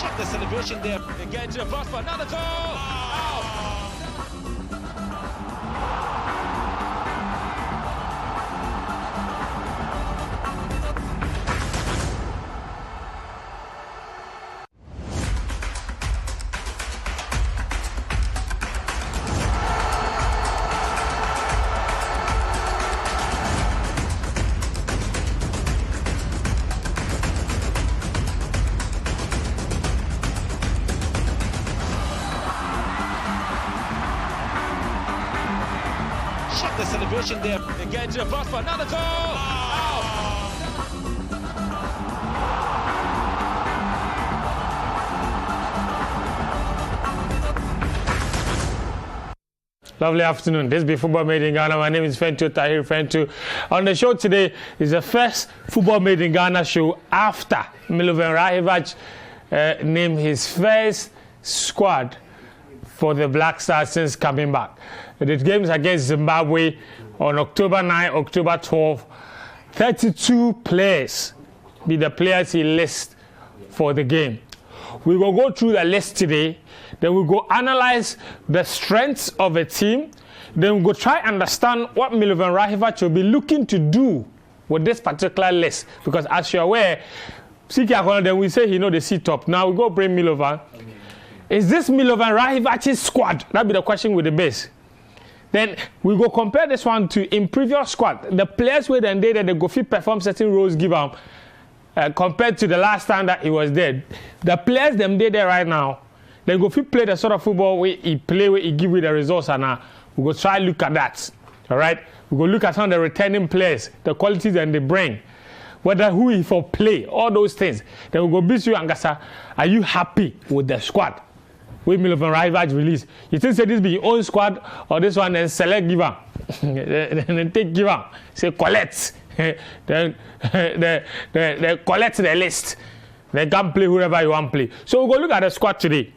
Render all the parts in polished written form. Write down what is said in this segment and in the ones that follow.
Check the celebration there. They get into the box for another goal. Out. The celebration there. They get into the box for another goal. Out. Lovely afternoon. This be Football Made in Ghana. My name is Fentu. On the show today is the first Football Made in Ghana show after Milovan Rajevac named his first squad for the Black Stars since coming back. The games against Zimbabwe on October 9, October 12, 32 players be the players he lists for the game. We will go through the list today, then we'll go analyze the strengths of a team, then we'll go try and understand what Milovan Rajevac will be looking to do with this particular list. Because as you're aware, then we say he know the seat top. Now we go bring Milovan. Is this Milovan Rajevac's squad? That'll be the question with the base. Then we go compare this one to in previous squad. The players where then they go fit perform certain roles give him compared to the last time that he was there. The players them there right now, they go fit play the sort of football where he play, where he give you the results, and we go try look at that. All right, we go look at some of the returning players, the qualities and they bring, whether who he for play, all those things. Then we go beat you and Gasa. Are you happy with the squad? With Milovan Rajevac release, you think say this be your own squad or this one then select give up, then take give up, say collect, then they collect the list, they can play whoever you want to play. So we go look at the squad today.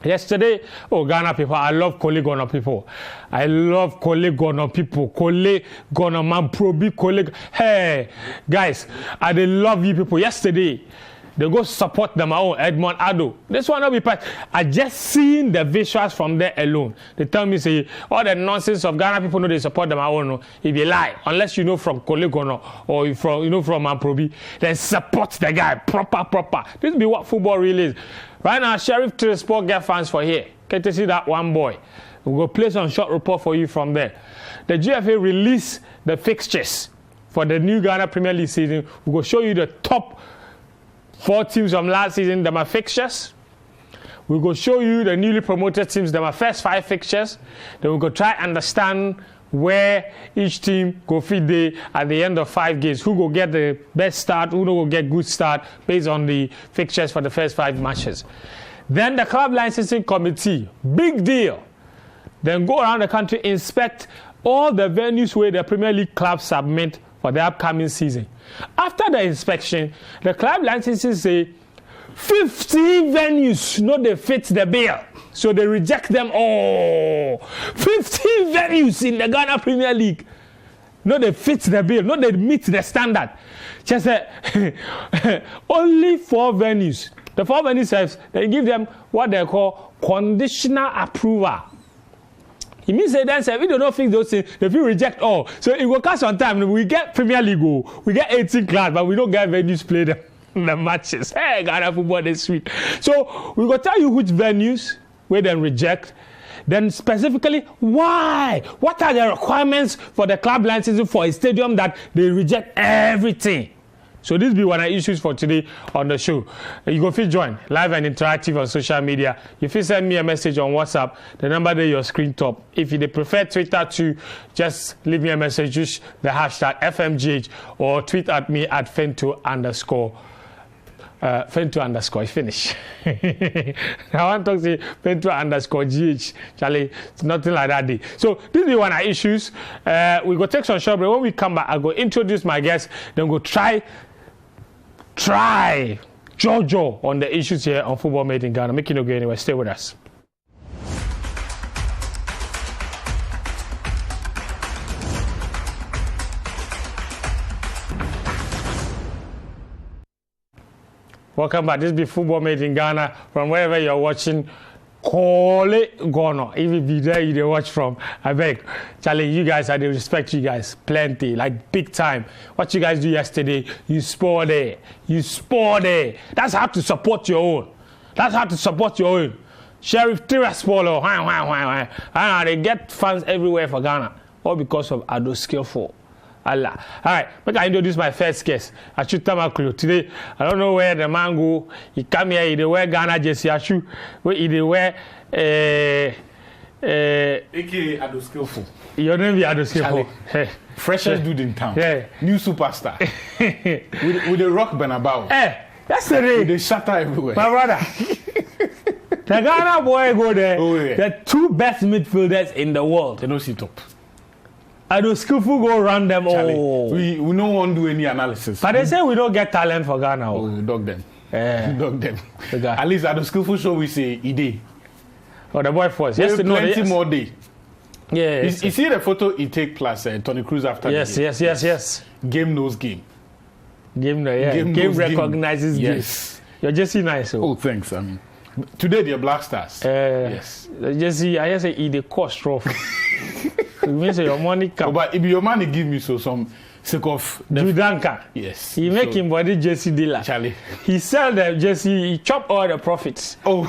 Yesterday, Ghana people, I love Kole Ghana people. I love Kole Ghana people. Kole Ghana man probi Kole. Hey guys, I love you people. Yesterday, they go support them own Edmond Ado. This one will be part. I just seen the visuals from there alone. They tell me say all the nonsense of Ghana people know they support them own. No. If you lie, unless you know from Kole Ghana or from from Amprobi, then support the guy proper. This be what football really is. Right now, Sheriff to the Sport get fans for here. Get to see that one boy. We'll go play some short report for you from there. The GFA released the fixtures for the new Ghana Premier League season. We'll go show you the top 4 teams from last season, them are fixtures. We'll go show you the newly promoted teams, them are first 5 fixtures. Then we'll go try and understand where each team go fit day at the end of 5 games. Who go get the best start, who will get good start based on the fixtures for the first 5 matches. Then the club licensing committee, big deal. Then go around the country, inspect all the venues where the Premier League clubs submit for the upcoming season. After the inspection, the club licenses say 50 venues no they fit the bill. So they reject them all. 50 venues in the Ghana Premier League. No they fit the bill. No they meet the standard. Just only 4 venues. The 4 venues, they give them what they call conditional approval. It means that then say we don't know fix those things, if we reject all. So it will catch on time. We get Premier League, we get 18 clubs, but we don't get venues play the matches. Hey, Ghana football is sweet. So we will tell you which venues we then reject. Then specifically why? What are the requirements for the club licensing for a stadium that they reject everything? So this be one of the issues for today on the show. You go feel join live and interactive on social media. You feel send me a message on WhatsApp. The number there your screen top. If you prefer Twitter to just leave me a message, use the hashtag FMGH or tweet at me at Fento_. Fento_ finish. I want to say Fento_GH. Charlie, it's nothing like that day. So this is one of the issues. We go take some short break. When we come back, I'll go introduce my guests, then go try Jojo on the issues here on Football Made in Ghana. Make you no go anywhere. Stay with us. Welcome back. This be Football Made in Ghana. From wherever you're watching, call it Ghana. If it be there, you watch from. I beg. Charlie, you guys, I respect you guys plenty, like big time. What you guys do yesterday, you spore there. You spore there. That's how to support your own. That's how to support your own. Sheriff Tiraspolo. They get fans everywhere for Ghana. All because of Ado Skillful. Allah. All right, I introduce my first guest. Ayew Tamakulu. Today, I don't know where the man go. He come here, he wear Ghana jersey. Ayew, he wear AKA Ado Skillful. Your name is Ado Skillful. Hey. Freshest dude in town. Yeah. New superstar. with the rock Benabao. Hey, yesterday. With the shatter everywhere. My brother. The Ghana boy go there. Oh, yeah. The two best midfielders in the world. They don't see top. Ado Skillful go run them Charlie, all. we don't want to do any analysis. But they say we don't get talent for Ghana. Oh, we dog them. Dog them. At least Ado Skillful show we say Ide. Oh, the boy first. Yes, plenty more day. Yeah. You see the photo he take plus Tony Cruz after yes, the game? Yes. Game knows game. Game recognizes game. Yes. You're just nice. Oh, thanks. I mean, today they're Black Stars. Yes. Just see, I just say he the cost trophy. It means your money come. Oh, but if your money give me some sake of Judanka. Yes. He make him body jersey dealer. Charlie. He sell the jersey, he chop all the profits. Oh.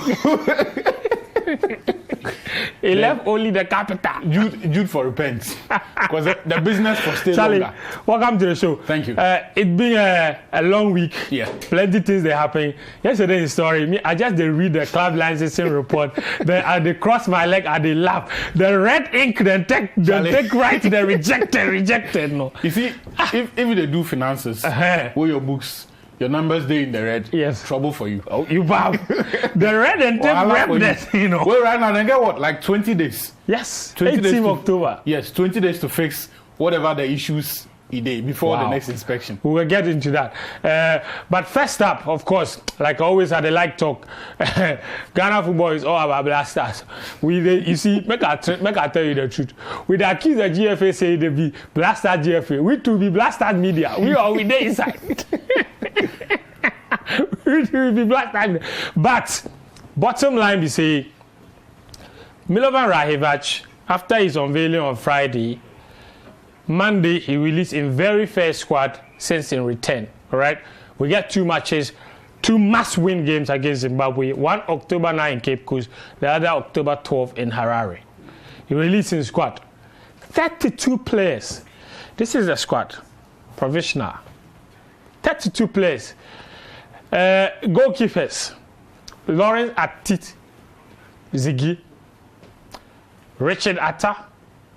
He left only the capital. Jude for repent. Because the business for stay Charlie, longer. welcome to the show. Thank you. It's been a long week. Yeah. Plenty things they happen. Yesterday in story, I just read the club licensing report. Then they cross my leg and they laugh. The red ink, then take right, they rejected. No. You see, if they do finances, where your books, your numbers they in the red. Yes. Trouble for you. Oh, you bab. The red and tape rep, you know. Well, right now, then get what? Like 20 days. Yes. 20 days October. Yes, 20 days to fix whatever the issues before the next inspection. We will get into that. But first up, of course, like always at the Like Talk, Ghana football is all about Black Stars. You see, make I tell you the truth. We accuse the GFA say they be Black Star GFA. We too be Black Star media. We there inside. We be Black Star media. But bottom line, we say Milovan Rajevac, after his unveiling on Friday, Monday, he released in very fair squad since in return. All right, we get 2 matches, 2 must-win games against Zimbabwe. One October 9 in Cape Coast, the other October 12 in Harare. He released in squad 32 players. This is the squad, provisional. 32 players. Goalkeepers: Lawrence Atit, Ziggy, Richard Atta,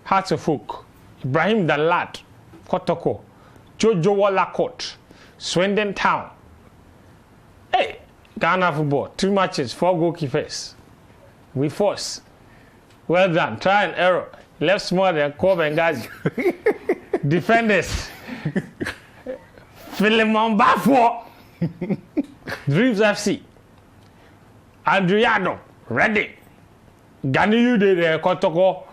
Hearts of Oak, Ibrahim Dalad, Kotoko, Jojo Wallacott, Swindon Town. Hey, Ghana football, 2 matches, 4 goalkeepers. We force. Well done. Try and error. Left small than Kobe and Gazi. Defenders: Philemon Bafo, Dreams FC, Adriano, ready. Ganiyu de Kotoko,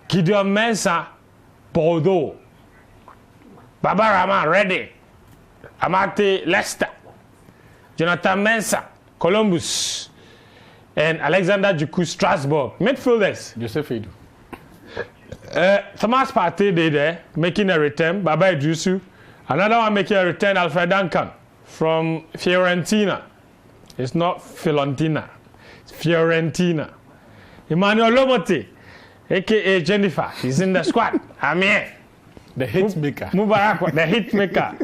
Gideon Mensah, Bordeaux, Baba Yara, ready. Amate, Leicester, Jonathan Mensah, Columbus, and Alexander Juku, Strasbourg. Midfielders: Joseph Edu. Thomas Partey there, making a return. Baba Idrisu. Another one making a return, Alfred Duncan from Fiorentina. It's not Fiorentina, it's Fiorentina. Emmanuel Lomote, a.k.a. Jennifer, he's in the squad. I'm here. The hit maker. Mubarak, the hit maker.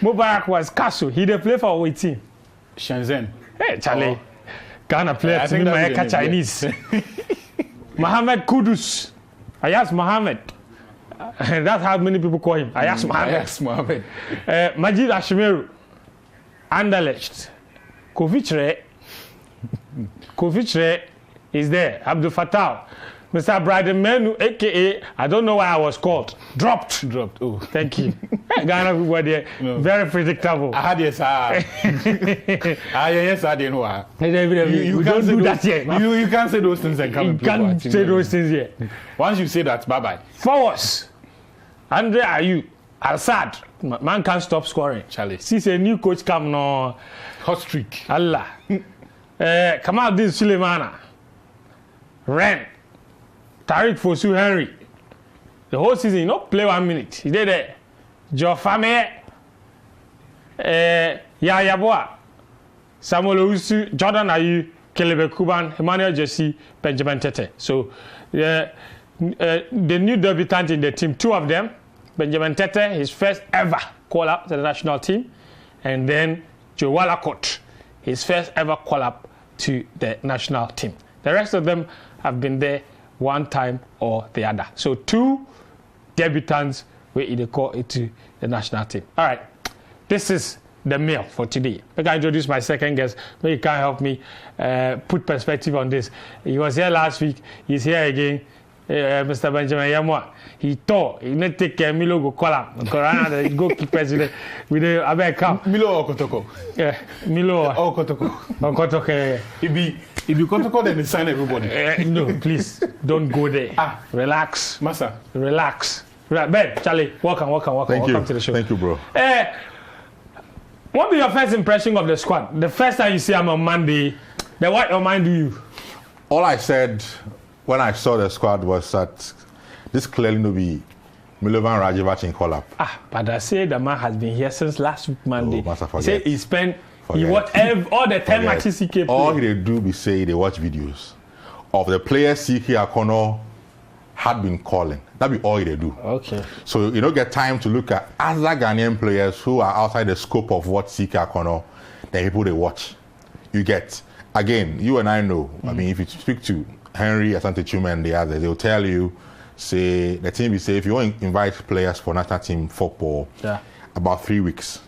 Mubarak was Castle. He did play for which team? Shenzhen. Hey, Charlie. Ghana player to me, my Chinese. Mohamed Kudus. I asked Mohamed. That's how many people call him. I asked Mohamed. Majid Ashimeru. Anderlecht. Kovichre is there. Abdul Fattah. Mr. Bryden Menu, a.k.a. I don't know why I was called. Dropped. Oh. Thank you. Ghana people there. No. Very predictable. I had yes, yes, I didn't know. You can't do that yet. You can't say those things and come and play. You can't say those things yet. Once you say that, bye-bye. Forwards: Andre Ayew, Al-Sad, man can't stop scoring. Charlie. Since a new coach come no Hot streak. Allah. Kamal Din Suleimana. Ren. Tariq Fosu Henry. The whole season, you know, play 1 minute. He did it. Joe Fame. Yaya Boa. Samuel Owusu. Jordan Ayew. Kelebe Kuban. Emmanuel Jesse. Benjamin Tete. So, the new debutant in the team, 2 of them. Benjamin Tete, his first ever call-up to the national team. And then Joe Walacott, his first ever call-up to the national team. The rest of them have been there one time or the other. So 2 debutants were either called into the national team. All right, this is the meal for today. I can introduce my second guest. Maybe you can help me put perspective on this. He was here last week. He's here again. Mr. Benjamin Yamwa, he thought he need to take Milo go call him. Corona, the goalkeepers with the Abe Cup. Milo Okotoko. Yeah, Milo Okotoko. Okotoko. If you Okotoko, then they sign everybody. No, please don't go there. Relax, Massa. Relax. Right, Ben, Charlie, welcome to the show. Thank you, bro. What be your first impression of the squad? The first time you see him on Monday, then what your mind do you? All I said when I saw the squad was that this clearly no be Milovan Rajevac in call-up. But I say the man has been here since last week Monday. He say he spent he watched all the 10 matches he came. All he do be say they watch videos of the players CK Akono had been calling. That be all they do. Okay. So you don't get time to look at other Ghanaian players who are outside the scope of what CK Akono, then people they watch. You get, again, you and I know, I mean, if you speak to Henry, Asante Chuma and the others, they'll tell you, say, the team will say, if you want to invite players for national team football, about 3 weeks.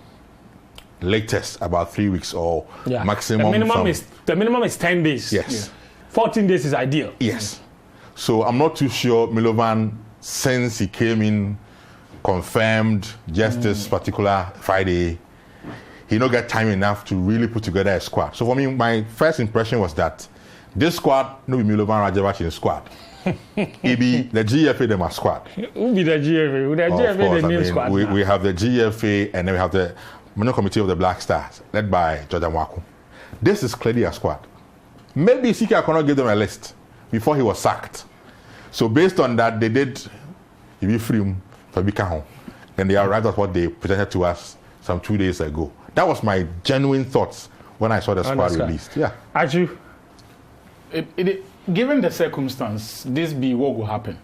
Latest, about 3 weeks or maximum. The minimum is 10 days. Yes. 14 days is ideal. Yes. So I'm not too sure Milovan, since he came in, confirmed just this particular Friday, he don't get time enough to really put together a squad. So for me, my first impression was that this squad, no be Milovan Rajevac in squad. It be the GFA, them squad. Who be the GFA? The GFA, the new squad. We have the GFA and then we have the Management Committee of the Black Stars, led by Jordan Waku. This is clearly a squad. Maybe CK Akono gave them a list before he was sacked. So based on that, they did Ibi Freem for Bikahon. And they arrived at what they presented to us some 2 days ago. That was my genuine thoughts when I saw the squad released. Yeah. Ayew? Given the circumstance, this be what will happen.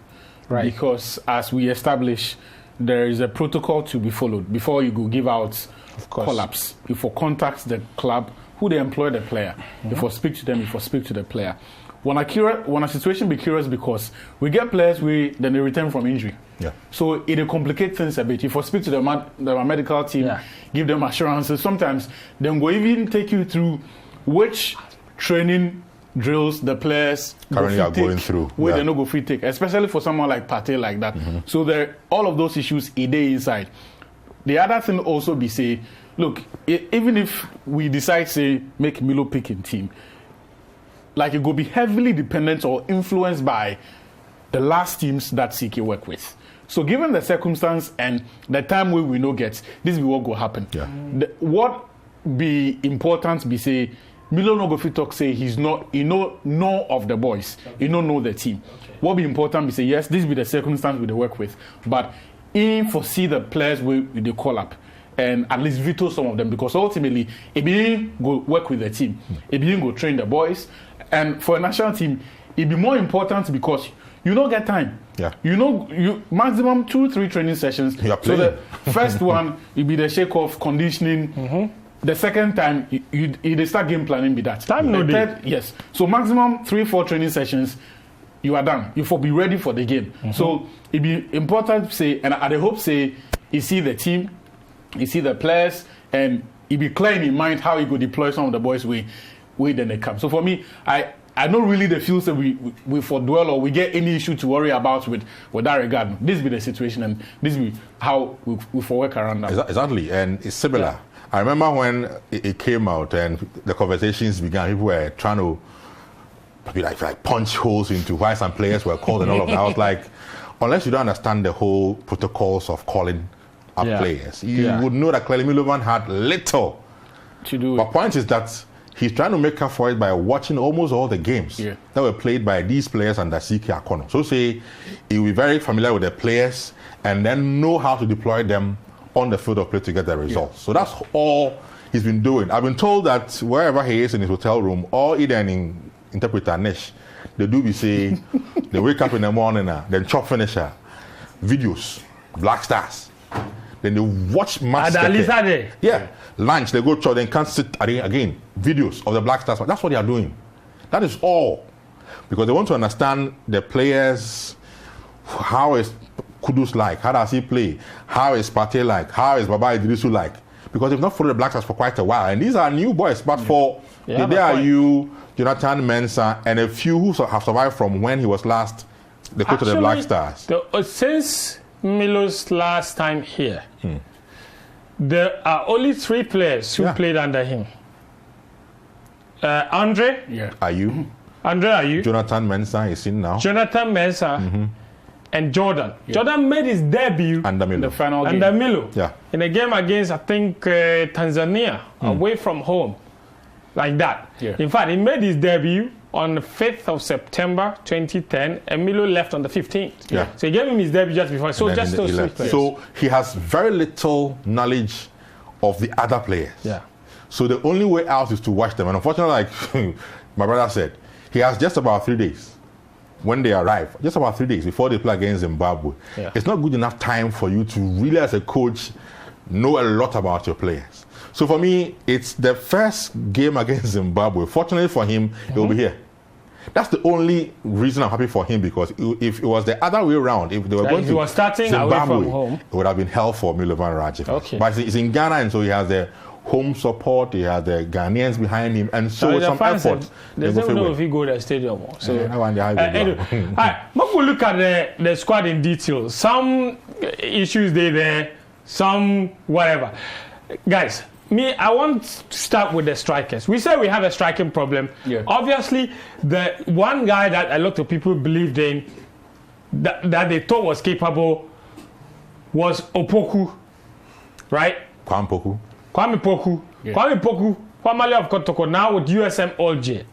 Right. Because as we establish, there is a protocol to be followed before you go give out call-ups. Before contact the club, who they employ the player. Before speak to them, before speak to the player. When a situation be curious because we get players, then they return from injury. Yeah. So it complicates things a bit. If you speak to the medical team, give them assurances. Sometimes they will even take you through which training drills the players currently are going through. Where they no go free take, especially for someone like Partey like that. So there, all of those issues a day inside. The other thing also be say, look, even if we decide say make Milo pick in team, like it will be heavily dependent or influenced by the last teams that CK work with. So given the circumstance and the time we know get, this is what will happen. Yeah. What be important be say, Milo no go fit talk say he know of the boys. He don't know the team. Okay. What be important be say, yes, this be the circumstance we they work with. But he foresee the players with the call up. And at least veto some of them because ultimately, it be go work with the team. It be go train the boys. And for a national team, it be more important because you don't get time. Yeah. You maximum 2-3 training sessions. So the first one, it be the shake off conditioning. The second time, you start game planning with that. Time no day. Yes. So maximum 3-4 training sessions, you are done. You be ready for the game. So it be important to say, and I hope say, you see the team, you see the players, and it be clear in mind how you go deploy some of the boys way then they come. So for me, I don't really the feel that we for dwell or we get any issue to worry about with that regard. This be the situation and this be how we for work around that. Exactly, and it's similar. Yeah. I remember when it came out and the conversations began, people were trying to be like punch holes into why some players were called and all of that. I was like, unless you don't understand the whole protocols of calling are players. You would know that clearly Milovan had little to do. But point is that he's trying to make up for it by watching almost all the games that were played by these players under CK Akono. So say he'll be very familiar with the players and then know how to deploy them on the field of play to get the results. So that's all he's been doing. I've been told that wherever he is in his hotel room, or either in interpreter Nish, they do be say they wake up in the morning, then chop finisher, videos, Black Stars. Then they watch match. Lunch, they go chop, then can't sit again. Videos of the Black Stars. That's what they are doing. That is all. Because they want to understand the players, how is Kudus like, how does he play, how is Partey like, how is Baba Idrisu like. Because they've not followed the Black Stars for quite a while. And these are new boys, but for there are Ayew, Jonathan Mensah, and a few who have survived from when he was last the coach of the Black Stars. Since Milo's last time here, there are only 3 players who played under him. Andre Ayew. Andre Ayew. Jonathan Mensah is in now. Jonathan Mensah and Jordan. Jordan made his debut under Milo. The final game. Under Milo. In a game against, I think, Tanzania, away from home. Like that. In fact, he made his debut on the 5th of September 2010, and Milo left on the 15th. So he gave him his debut just before. So just those 3 players. So he has very little knowledge of the other players. So the only way out is to watch them. And unfortunately, like my brother said, he has just about 3 days when they arrive, just about 3 days before they play against Zimbabwe. It's not good enough time for you to really, as a coach, know a lot about your players. So for me, it's the first game against Zimbabwe. Fortunately for him, he'll be here. That's the only reason I'm happy for him, because if it was the other way around, if they were going to starting Zimbabwe, away from home, it would have been hell for Milovan Rajevac. But it's in Ghana, and so he has the home support, he has the Ghanaians behind him, and so with some effort. They don't know if he go to the stadium. So anyway, we'll look at the squad in detail. Some issues there, some whatever. Guys, I want to start with the strikers. We say we have a striking problem. Obviously, the one guy that a lot of people believed in, that they thought was capable, was Opoku, right? Kwame Poku. Kwame Poku, formerly of Kotoko, now with USM Alger.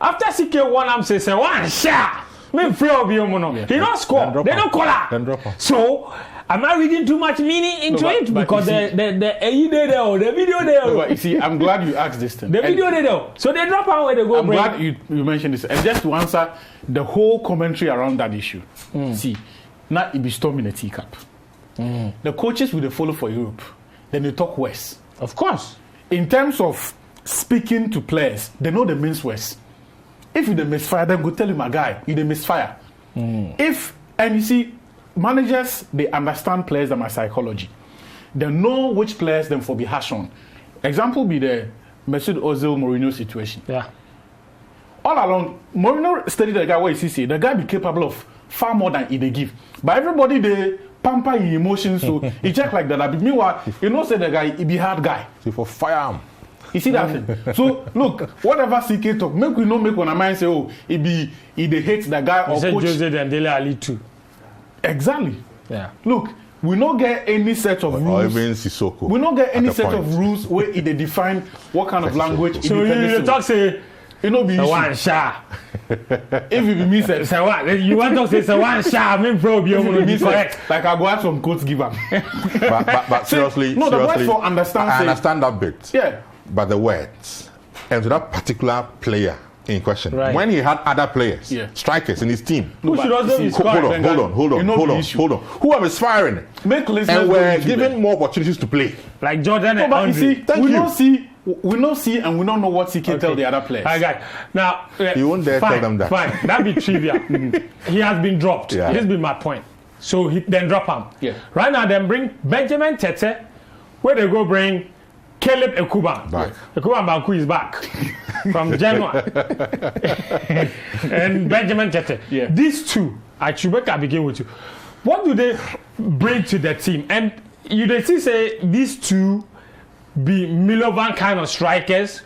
After CK won, I'm saying, one shot. Me free of you, he don't score. They don't call her. So, am I reading too much meaning into it? Because the video there. But you see, I'm glad you asked this thing. The video there. So they drop out where they go. I'm glad you mentioned this. And just to answer the whole commentary around that issue. See, now it be storming a teacup. The coaches will follow for Europe. Then they talk West. Of course. In terms of speaking to players, they know the means West. If you misfire, then go tell him, my guy, you the misfire. And you see, managers, they understand players and my psychology. They know which players them for be harsh on. Example be the Mesut Ozil Mourinho situation. All along, Mourinho studied the guy what he see. The guy be capable of far more than he they give. But everybody they pamper his emotions, so he check like that. Meanwhile, you know, say the guy he be hard guy. So for firearm. You see that thing? So look, whatever CK talk, make we no make on a mind say, oh, he they hate the guy or coach. Jose and Dele Ali too. Exactly. Look, we don't get any set of rules. Or even Sissoko. We don't get any set of rules where they define what kind of language. So you talk say, you know, be one shot. If you be me say, you want to say one shot, I mean, bro, you correct. Like I go out some quotes given. but seriously, no, the word for understand. I understand that bit. Yeah. But the words, and to that particular player in question, when he had other players, strikers in his team, who should also be scoring? Hold on. Who are misfiring? And we're given more opportunities to play. Like Jordan and Andre. See, we don't see and we don't know what CK tell the other players. Now, you won't dare tell them that. Fine, that'd be trivia. He has been dropped. This has been my point. So then drop him. Right now, then bring Benjamin Tete, where they go bring Caleb Ekuban. Ekuban Banku is back from January. And Benjamin Tete. These two, I begin with you. What do they bring to the team? And you they see say these two be Milovan kind of strikers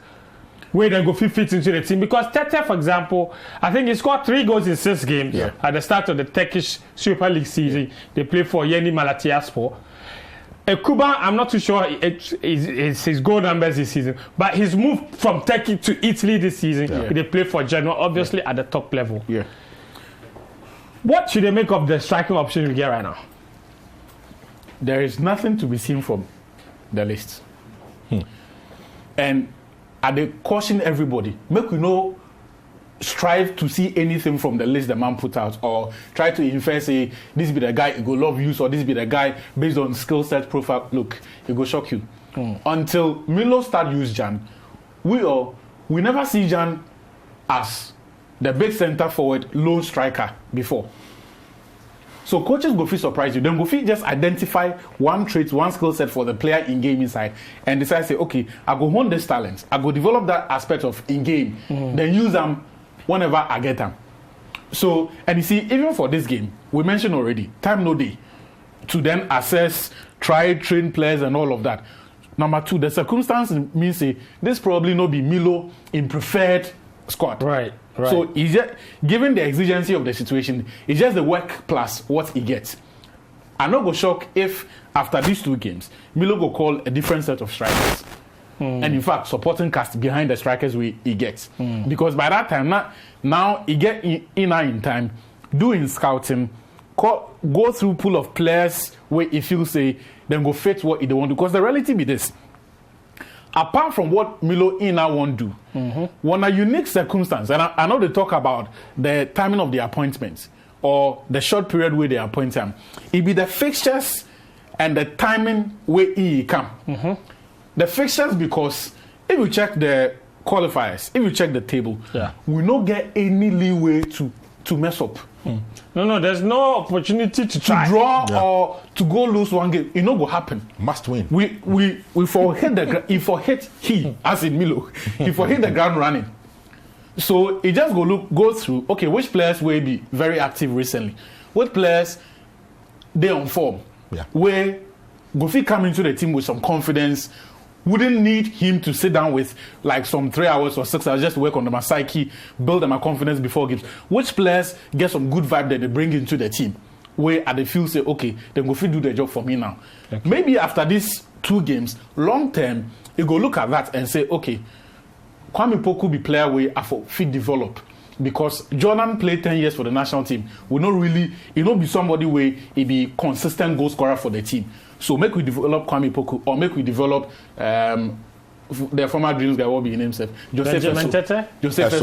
where they go fit into the team, because Tete, for example, I think he scored 3 goals in 6 games at the start of the Turkish Super League season. They play for Yeni Malatyaspor. Kuban, I'm not too sure it's his goal numbers this season, but his move from Turkey to Italy this season, they play for Genoa, obviously at the top level. Yeah. What should they make of the striking options we get right now? There is nothing to be seen from the list. And I caution everybody, make we know strive to see anything from the list the man put out, or try to infer, say, this be the guy who go love use, or this be the guy based on skill set profile. Look, it go shock you. Until Milo start use Jan, we never see Jan as the big center forward, lone striker before. So coaches go feel surprise you. Then go feel just identify one trait, one skill set for the player in game inside, and decide, say, okay, I go hone this talent, I go develop that aspect of in game, then use them whenever I get them. So, and you see, even for this game, we mentioned already, time no day to then assess, try, train players and all of that. Number two, the circumstance means, say, this probably not be Milo in preferred squad. Right. So, it's just, given the exigency of the situation, it's just the work plus what he gets. I'm not going to shock if, after these 2 games, Milo go call a different set of strikers. And in fact, supporting cast behind the strikers he gets. Because by that time, now he get in time, doing scouting, go through pool of players where he feels, say, then go fit what he want to. Because the reality be this. Apart from what Milo Ina won't do, one a unique circumstance, and I know they talk about the timing of the appointments or the short period where they appoint him, it be the fixtures and the timing where he come. The fixtures, because if you check the qualifiers, if you check the table, we don't get any leeway to mess up. No, there's no opportunity to try. To draw or to go lose one game. It not go happen. Must win. We forget as in Milo, he forget the ground running. So it just go through, okay, which players will be very active recently? What players they on form? Where Gofi come into the team with some confidence, wouldn't need him to sit down with like some 3 hours or 6 hours just to work on my psyche, build my confidence before games. Which players get some good vibe that they bring into the team, where at the field say, okay, then Gofi do the job for me now. Okay. Maybe after these 2 games, long term, you go look at that and say, okay, Kwame Poku be player where I fit develop. Because Jordan played 10 years for the national team. We not really, be somebody where he be consistent goal scorer for the team. So make we develop Kwame Poku, or make we develop the former Dreams guy, what be his name, Joseph Eso. Joseph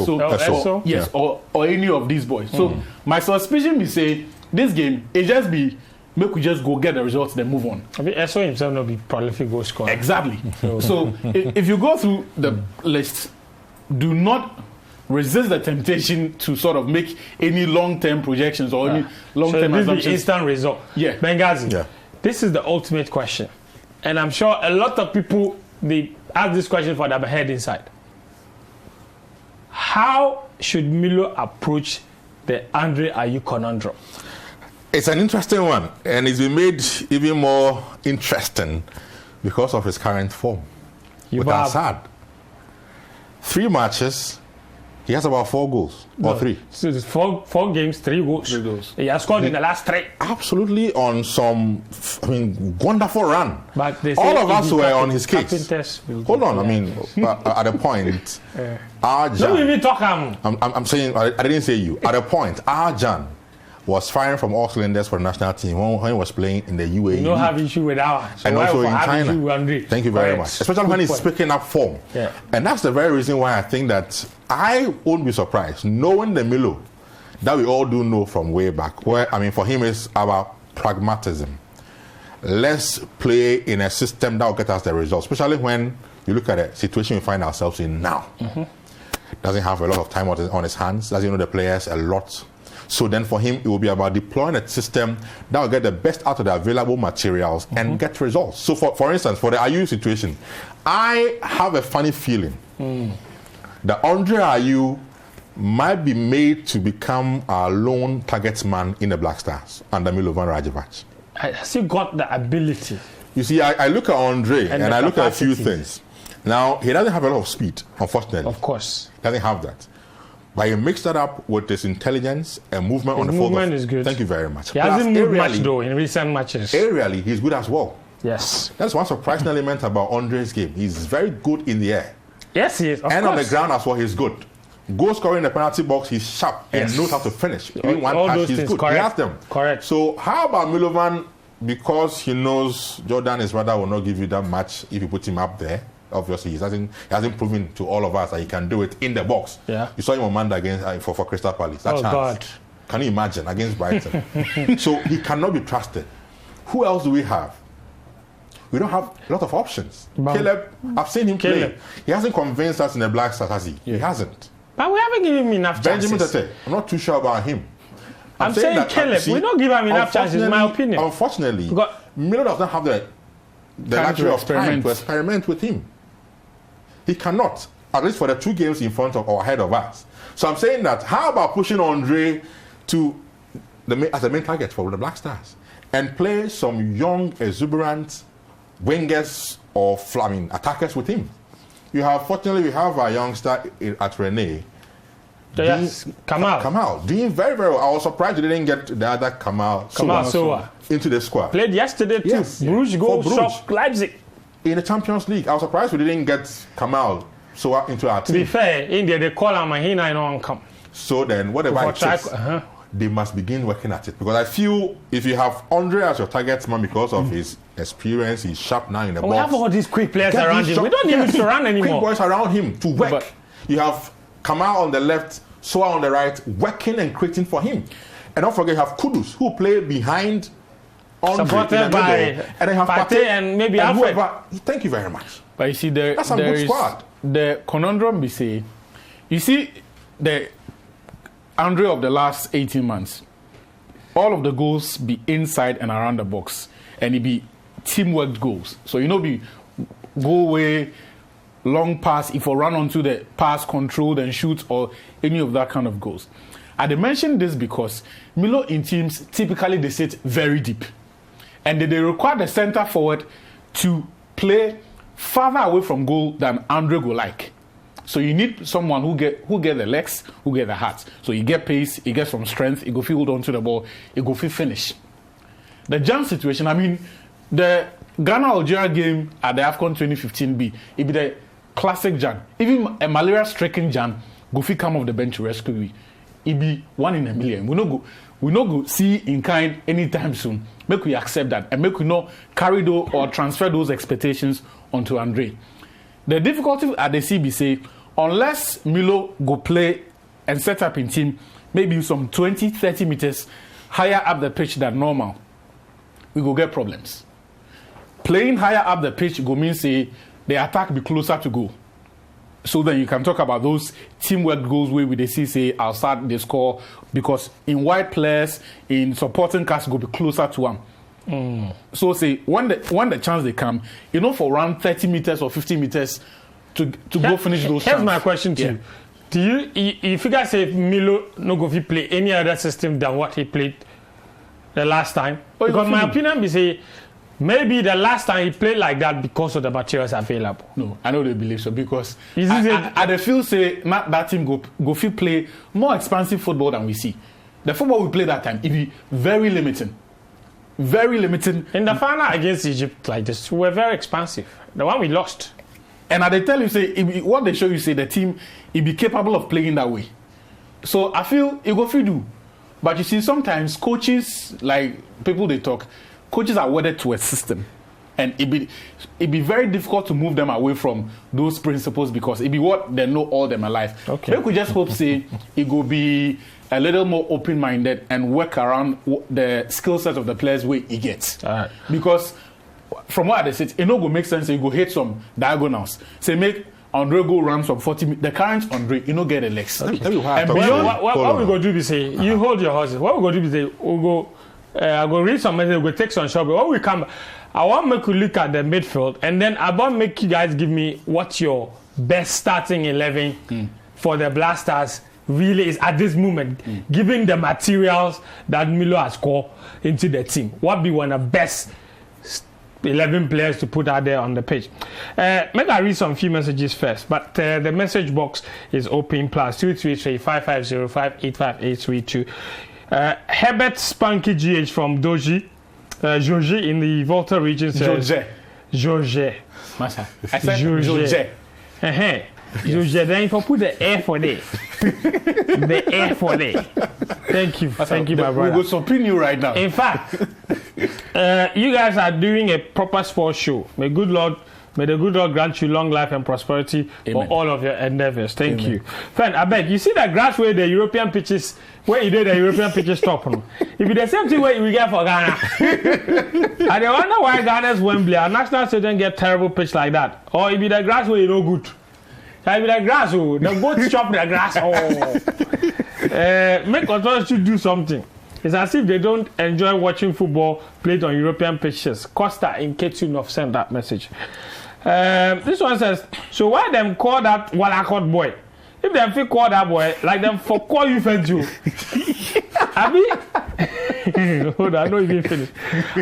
Eso. Yes, or any of these boys. So my suspicion be say this game, it just be make we just go get the results, then move on. I mean, Eso himself not be prolific goal scorer. Exactly. So if you go through the list, do not resist the temptation to sort of make any long-term projections or any long-term assumptions. Instant result. Yeah. Benghazi, this is the ultimate question. And I'm sure a lot of people, they ask this question for their head inside. How should Milo approach the Andre Ayew conundrum? It's an interesting one, and it's been made even more interesting because of his current form. With Assad. 3 matches, he has about 4 goals, or 3. So it's 4 games, 3 goals. 3 goals. He has scored in the last 3. Absolutely on some, wonderful run. But they all of us were on his case. Hold on, at a point, Arjan. Don't even talk. I'm saying, I didn't say you. At a point, Arjan was firing from all cylinders for the national team when he was playing in the UAE. You don't have issue with our. So and also in China. Thank you very much. Especially when he's picking up form. Yeah. And that's the very reason why I think that I won't be surprised, knowing the Milo that we all do know from way back, where, for him it's about pragmatism. Let's play in a system that will get us the results, especially when you look at the situation we find ourselves in now. Doesn't have a lot of time on his hands, doesn't know the players a lot. So then for him, it will be about deploying a system that will get the best out of the available materials and get results. So for instance, for the Ayew situation, I have a funny feeling that Andre Ayew might be made to become our lone target man in the Black Stars under Milovan Rajevac. Has he got the ability? You see, I look at Andre and I look at a few things. Now, he doesn't have a lot of speed, unfortunately. Of course. He doesn't have that. But he mixed that up with his intelligence and movement on the field. Movement is good. Thank you very much. He hasn't moved much though in recent matches. Aerially, he's good as well. Yes. That's one surprising element about Andre's game. He's very good in the air. Yes, he is. Of and course. On the ground as well, he's good. Goal scoring in the penalty box, he's sharp and knows how to finish. Even one all touch, those he's things, good. correct. He has them. Correct. So how about Milovan? Because he knows Jordan, his brother, will not give you that much if you put him up there. Obviously, he hasn't proven to all of us that he can do it in the box. Yeah. You saw him on Monday against for Crystal Palace. That chance. God. Can you imagine against Brighton? So he cannot be trusted. Who else do we have? We don't have a lot of options. Caleb, I've seen him play. He hasn't convinced us in the Black Stars, has he? Yeah. He hasn't. But we haven't given him enough chances. Benjamin Tete, I'm not too sure about him. I'm saying that, Caleb, we don't give him enough chances, in my opinion. Unfortunately, Milo does not have the luxury of time to experiment with him. He cannot, at least for the 2 games in front of or ahead of us. So I'm saying that, how about pushing Andre to as a main target for the Black Stars and play some young, exuberant wingers or attackers with him? Fortunately, we have a youngster at Rene. Yes, Kamal doing very, very well. I was surprised they didn't get the other Kamal Sowa into the squad. Played yesterday too. Yes, Bruges goal shocked Leipzig. In the Champions League, I was surprised we didn't get Kamal Sowa into our team. To be fair, India, they call him and he don't come. So then, whatever it takes, they must begin working at it. Because I feel if you have Andre as your target man because of his experience, he's sharp now in the box. We have all these quick players around him. We don't need him to run anymore. Quick boys around him to work. But you have Kamal on the left, Soa on the right, working and creating for him. And don't forget, you have Kudus, who play behind Andre supported by and then have Pate and maybe Alfred. Thank you very much. But you see, that's a good squad. The conundrum we say, you see, the Andre of the last 18 months, all of the goals be inside and around the box, and it be teamwork goals. So be go away, long pass, if you run onto the pass, controlled and shoot, or any of that kind of goals. I mention this because Milo in teams typically they sit very deep, and they require the center forward to play farther away from goal than Andre go like. So you need someone who get the legs, who get the heart. So you get pace, he gets some strength, he go hold on to the ball, he go finish. The Jan situation, the Ghana-Algeria game at the AFCON 2015 it be the classic Jan. Even a malaria-stricken Jan go come off the bench to rescue we. It be 1 in a million. We no go see in kind anytime soon. Make we accept that and make we not carry those or transfer those expectations onto Andre. The difficulty at the CBC, unless Milo go play and set up in team, maybe some 20-30 meters higher up the pitch than normal, we go get problems. Playing higher up the pitch go mean say the attack be closer to goal. So then you can talk about those teamwork goals where we see say outside the score, because in wide players, in supporting cast go be closer to one. So say when the chance they come, for around 30 meters or 50 meters to go finish those chances. Here's my question to you. Do you figure say Milo no go play any other system than what he played the last time? Because my opinion be say maybe the last time he played like that because of the materials available. No, I know they believe so, because I feel say that team go play more expansive football than we see. The football we play that time, it be very limiting. Very limited. In the final against Egypt like this, we were very expansive. The one we lost. And they tell you, say, what they show you, say, the team, it be capable of playing that way. So I feel it go do. But you see, sometimes coaches, like people they talk, coaches are wedded to a system. And it be very difficult to move them away from those principles, because it be what they know all their life. Okay. We could just hope, say, it go be a little more open-minded and work around the skill set of the players where he gets. Right. Because from what I said, it no go make sense. You go hit some diagonals. Say make Andre go run some 40 meters. The current Andre, you know, get the legs. Okay. And beyond, what we go do is say, you hold your horses. What we go do is say, we go, I go read some message, we go take some shot. But when we come, I want to make you look at the midfield, and then I want to make you guys give me what's your best starting 11 for the Black Stars really is at this moment, given the materials that Milo has scored into the team. What be one of the best 11 players to put out there on the pitch? Maybe I read some few messages first, but the message box is open, +233 5505 85832. Herbert Spunky GH from Doji Georgie in the Volta region says... Georgie. Masa. I said Georgie. Georgie, then if I put the air for there. The air for there. Thank you. Thank you, my brother. We will support you right now. In fact, you guys are doing a proper sports show. May the good Lord grant you long life and prosperity for all of your endeavors. Thank you. Friend, I beg, you see that grass where the European pitches, where you did the European pitches stop? If it's the same thing where we get for Ghana. I wonder why Ghana's Wembley, our national stadium get terrible pitch like that. Or if it's the grass where you no good. If it's the grass, the goats chop the grass. Make authorities do something. It's as if they don't enjoy watching football played on European pitches. Costa in Ketunov sent that message. This one says, so why them call that Walakot boy? If them feel call that boy, like them for call you friend you. Abi, hold on, I don't even finish.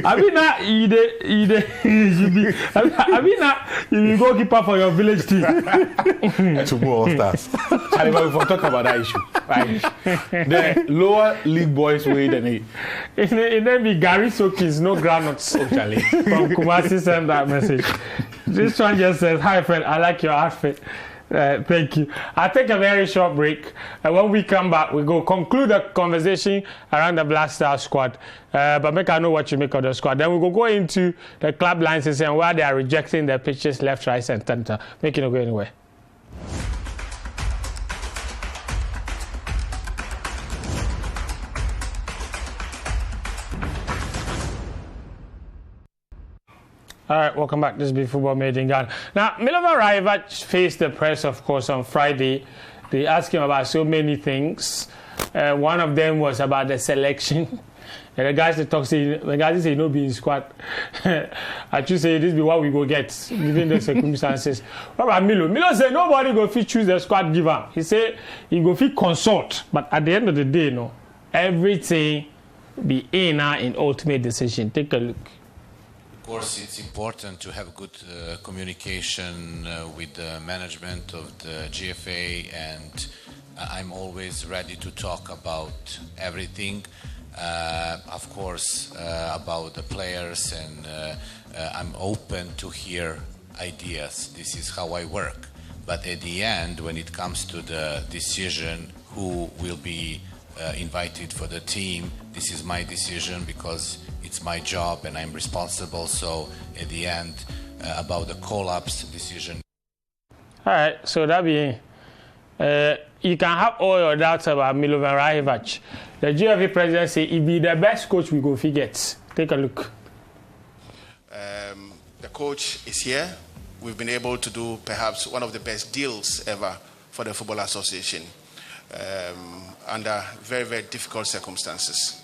Abi na you be goalkeeper for your village team. To more stars. We will talk about that issue. Right. The lower league boys way than it. It then be Gary Sokis, no groundnuts. From Kumasi sent that message. This one just says, hi friend, I like your outfit. Thank you. I'll take a very short break. When we come back, we go conclude the conversation around the Black Stars squad. But make I know what you make of the squad. Then we go into the club lines and why they are rejecting their pitches left, right, and center. Make it not go anywhere. All right, welcome back. This is Big Football Made in Ghana. Now, Milovan Rajevac faced the press, of course, on Friday. They asked him about so many things. One of them was about the selection. And the guys say no be in squad. I should say this be what we go get, given the circumstances. What about Milo? Milo said nobody go fit choose the squad giver. He said he go fit consult. But at the end of the day, no, everything be in ultimate decision. Take a look. Of course, it's important to have good communication with the management of the GFA, and I'm always ready to talk about everything. Of course, about the players, and I'm open to hear ideas. This is how I work. But at the end, when it comes to the decision who will be invited for the team, this is my decision because it's my job and I'm responsible. So at the end, about the call-ups decision. All right, so that being, you can have all your doubts about Milovan Rajevac. The GFA president say he be the best coach we go forget. Take a look. The coach is here. We've been able to do perhaps one of the best deals ever for the Football Association under very, very difficult circumstances.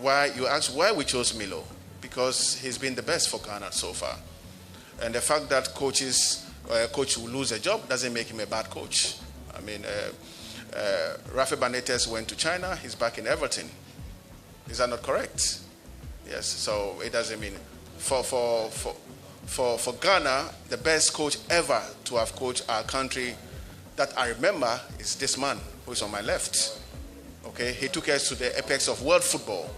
Why you ask why we chose Milo? Because he's been the best for Ghana so far, and the fact that coach will lose a job doesn't make him a bad coach. I mean, Rafa Benitez went to China. He's back in Everton. Is that not correct? Yes. So it doesn't mean for Ghana, the best coach ever to have coached our country that I remember is this man who is on my left. Okay, he took us to the apex of world football.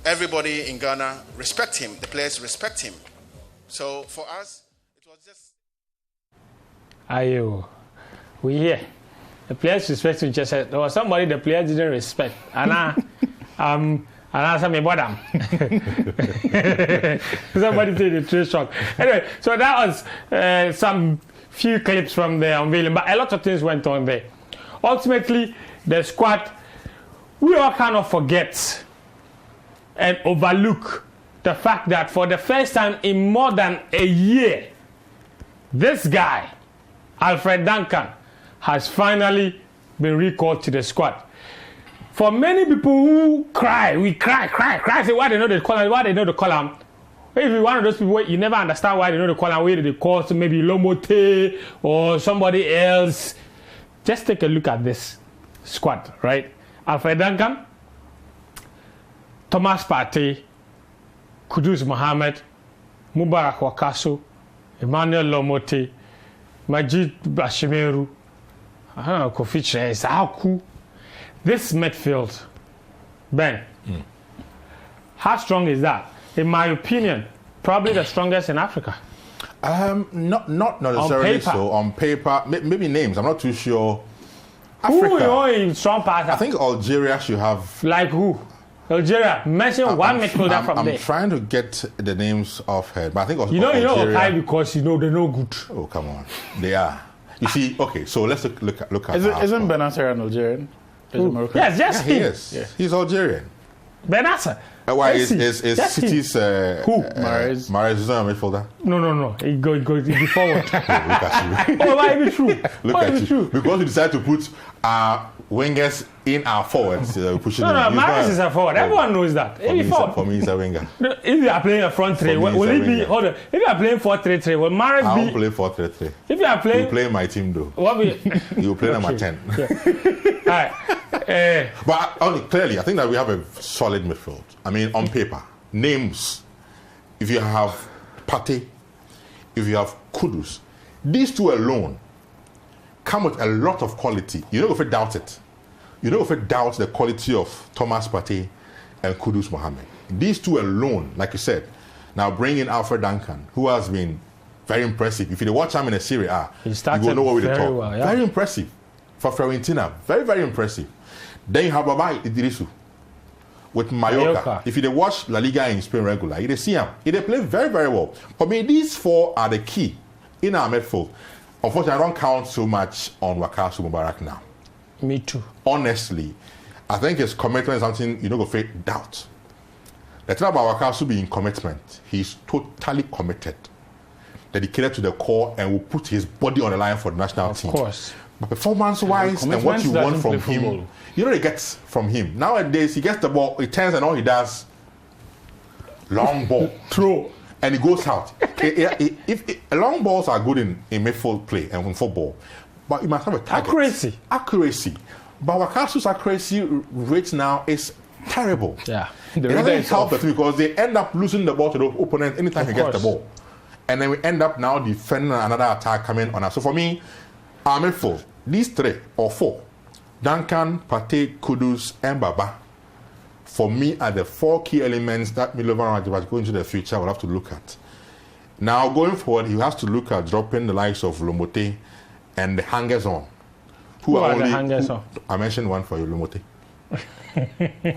Everybody in Ghana respect him. The players respect him. So for us, it was just. Ayew, we here. The players respect him. Just said there was somebody the players didn't respect. Anna, some bottom. Somebody said the trade shock. Anyway, so that was some few clips from the unveiling, but a lot of things went on there. Ultimately, the squad, we all kind of forget and overlook the fact that for the first time in more than a year, this guy, Alfred Duncan, has finally been recalled to the squad. For many people who cry, say why they know they call him, why they know they call him. If you're one of those people, you never understand why they know they call him, where they call maybe Lomote or somebody else. Just take a look at this squad, right? Alfred Duncan, Thomas Partey, Kudus Mohammed, Mubarak Wakaso, Emmanuel Lomote, Majid Bashimeru, I don't know, Kofi is how cool. This midfield, Ben, how strong is that? In my opinion, probably the strongest in Africa. Not necessarily so. On paper, maybe names. I'm not too sure. Africa. Who is strong passer? I think Algeria should have. Like who? Algeria. Mention one midfielder from there. I'm trying to get the names off head, but I think Algeria. You know Algeria, because they're no good. Oh come on, they are. You see, okay. So let's look at. Isn't Benacer an Algerian? Yes, just he is. Yeah. He's Algerian. Benacer. Why is City's who? Mahrez is not a midfielder? No. He go forward. Look at you. Oh, why is it true? Look at you. True? Because we decided to put our wingers in our forwards. Pushing Mahrez is a forward. Everyone knows that. For me, he's a winger. If you are playing a front three, will it be? Hold on. If you are playing 4-3-3, will Mahrez be? I won't play 4-3-3. If you are playing, you play my team though. What will you play number 10? Yeah. All right. But clearly, I think that we have a solid midfield. I mean, on paper, names. If you have Partey, if you have Kudus, these two alone come with a lot of quality. You don't have to doubt it. You don't have to doubt the quality of Thomas Partey and Kudus Mohammed. These two alone, like you said, now bring in Alfred Duncan, who has been very impressive. If you watch him in a Serie A, you will know what we're talking about. Very impressive. For Fiorentina, very, very impressive. Then you have Baba Idrisu with Mallorca. If you watch La Liga in Spain regular, you see him. They play very, very well. For me, these four are the key in our midfield. Unfortunately, I don't count so much on Wakasu Mubarak now. Me too. Honestly, I think his commitment is something you don't go face doubt. The thing about Wakasu being commitment, he's totally committed, dedicated to the core, and will put his body on the line for the national team. Of course. But performance-wise and what you want from him, you know what he gets from him. Nowadays, he gets the ball, he turns and all he does, long ball, throw, and he goes out. Long balls are good in midfield play and in football, but you must have a target. Accuracy. But Wakasu's accuracy rate now is terrible. Yeah. It doesn't help the team because they end up losing the ball to the opponent anytime he gets the ball. And then we end up now defending another attack coming on us. So for me, our midfield, these three or four, Duncan, Partey, Kudus, and Baba, for me are the four key elements that Milovan Rajevac going into the future will have to look at. Now, going forward, he has to look at dropping the likes of Lomote and the hangers-on. Who are the hangers-on? I mentioned one for you, Lomote.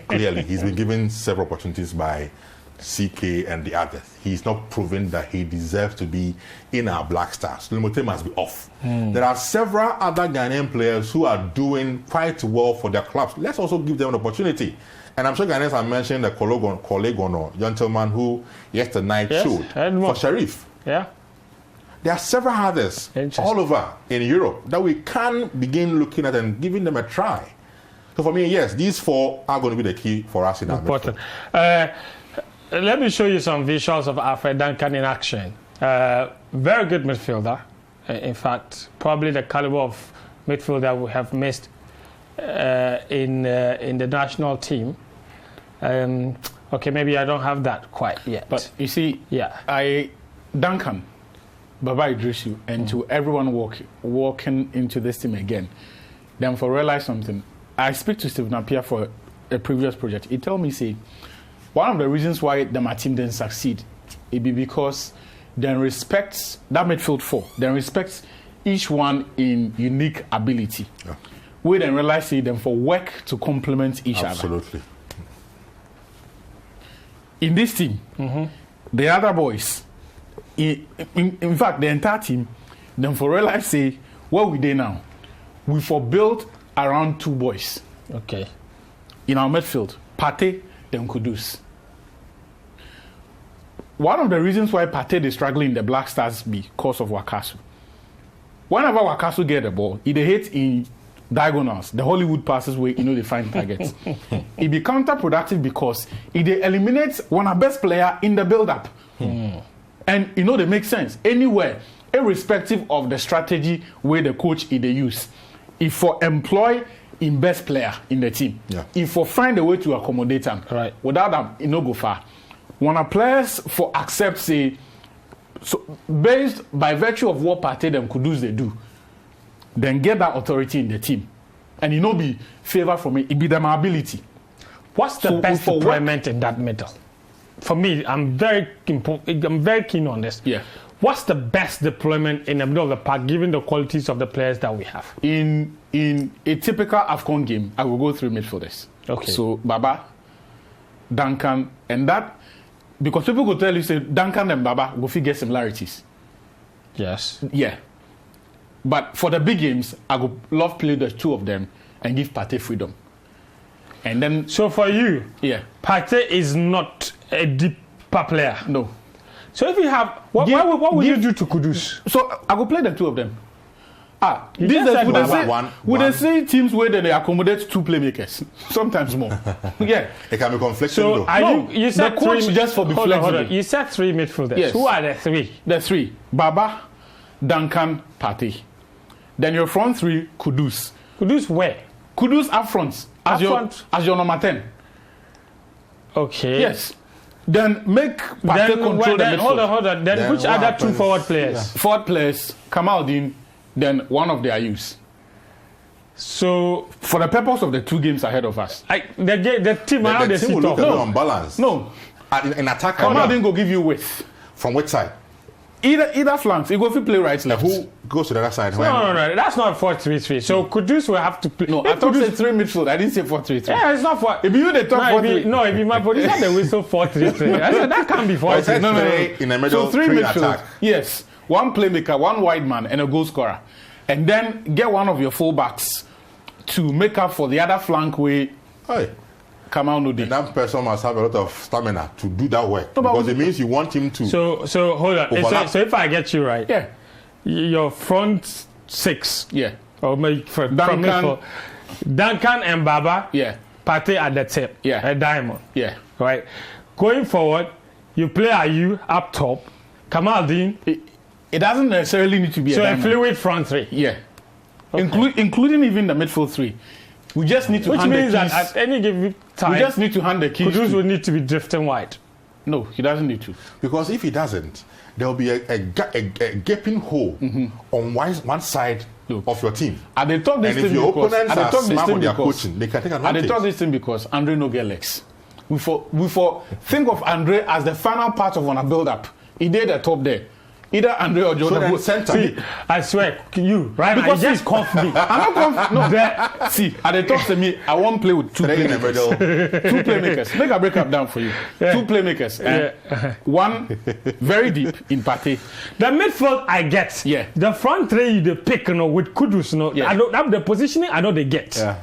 Clearly, he's been given several opportunities by CK and the others. He's not proven that he deserves to be in our Black Stars. Lomote must be off. There are several other Ghanaian players who are doing quite well for their clubs. Let's also give them an opportunity. And I'm sure Ghanaians are mentioning the Kolegono gentleman who yesterday showed for Sharif. Yeah. There are several others all over in Europe that we can begin looking at and giving them a try. So for me, yes, these four are going to be the key for us in our midfield. Let me show you some visuals of Alfred Duncan in action. Very good midfielder. In fact, probably the caliber of midfielder we have missed in the national team. Okay, maybe I don't have that quite yet. But you see, Duncan, Baba Idrisu, and to everyone walking into this team again, then for realize something. I speak to Stephen Appiah for a previous project. He told me, say, one of the reasons why my team didn't succeed, it be because they respect that midfield four. They respect each one in unique ability. Yeah. We then realize them for work to complement each other. Absolutely. In this team, the other boys, in fact, the entire team, then for realize say, what we do now, we for build around two boys. Okay. In our midfield, Partey, then Kudus. One of the reasons why Partey is struggling in the Black Stars because of Wakasu. Whenever Wakasu get the ball, he hit in diagonals, the Hollywood passes where they find targets. It be counterproductive because it eliminates one of the best player in the build-up. And they make sense anywhere, irrespective of the strategy where the coach they use. If for employ in best player in the team, if for find a way to accommodate them, without them, go far. When a players for accept say, so based by virtue of what Partey them Kudus they do, then get that authority in the team. And you know, be favor from it. It be the ability. What's the best deployment in that middle? For me, I'm very keen on this. Yeah. What's the best deployment in the middle of the park, given the qualities of the players that we have? In a typical AFCON game, I will go through midfielders. Okay. So Baba, Duncan, and that, because people will tell you, say Duncan and Baba will figure similarities. Yes. Yeah. But for the big games, I would love play the two of them and give Partey freedom. And then. So for you, yeah, Partey is not a deeper player. No. So if you have, what would you do to Kudus? So I will play the two of them. Would they say teams where they accommodate two playmakers? Sometimes more. Yeah. It can be conflicting. So you said the coach just for be flexible. Hold on. You said three midfielders. Yes. Who are the three? The three: Baba, Duncan, Partey. Then your front three: Kudus. Kudus where? Kudus up front as your number 10. Okay. Yes. Then make Partey control the midfield. Hold on. Then which other two forward players? Yeah. Forward players: Kamaldeen. Then one of the Ayews. So for the purpose of the two games ahead of us, the team around the team will look on balance. No. In attack, Kamaldeen go give you width. From which side? Either flanks. You go to play right, left. Who goes to the other side? No. That's not 4-3-3. So Kudus will have to play. No, I thought you said 3 midfield. I didn't say 4-3-3. Yeah, it's not 4. If you the top 4-3. No, if you my producer, they whistle 4-3-3. I said that can't be 4-3-3. No. In the middle, so 3 midfield. Attack. Yes. 1 playmaker, 1 wide man, and a goal scorer. And then get one of your fullbacks to make up for the other flank way. Hey. Come on, Nudi. That person must have a lot of stamina to do that work. Because it means you want him to. So hold on. So if I get you right, yeah, your front 6, yeah, or from Duncan and Baba, yeah, Partey at the tip, yeah, a diamond, yeah, right. Going forward, you play Ayew up top, Kamaldeen. It doesn't necessarily need to be a fluid front 3. Yeah, okay. Including even the midfield 3. We just need to hand the keys. Which means that at any given time, we just need to hand the keys. Kudus will need to be drifting wide. No, he doesn't need to. Because if he doesn't, there will be a gaping hole on one side of your team. And they talk this and if your opponents are smart with their coaching, they can take advantage. And they talk this thing because Andre no get legs. We think of Andre as the final part of a build-up. He did the top there. Either Andre or Jordan. So center. See, I swear, you, right? Because you just cough me. I'm not confident. No. See, at the top to me, I won't play with 2 playmakers. 2 playmakers. Make a breakup down for you. Yeah. 2 playmakers. And 1 very deep in Partey. The midfield, I get. Yeah. The front 3, you pick, with Kudus, Yeah. I don't, the positioning, I know they get. Yeah.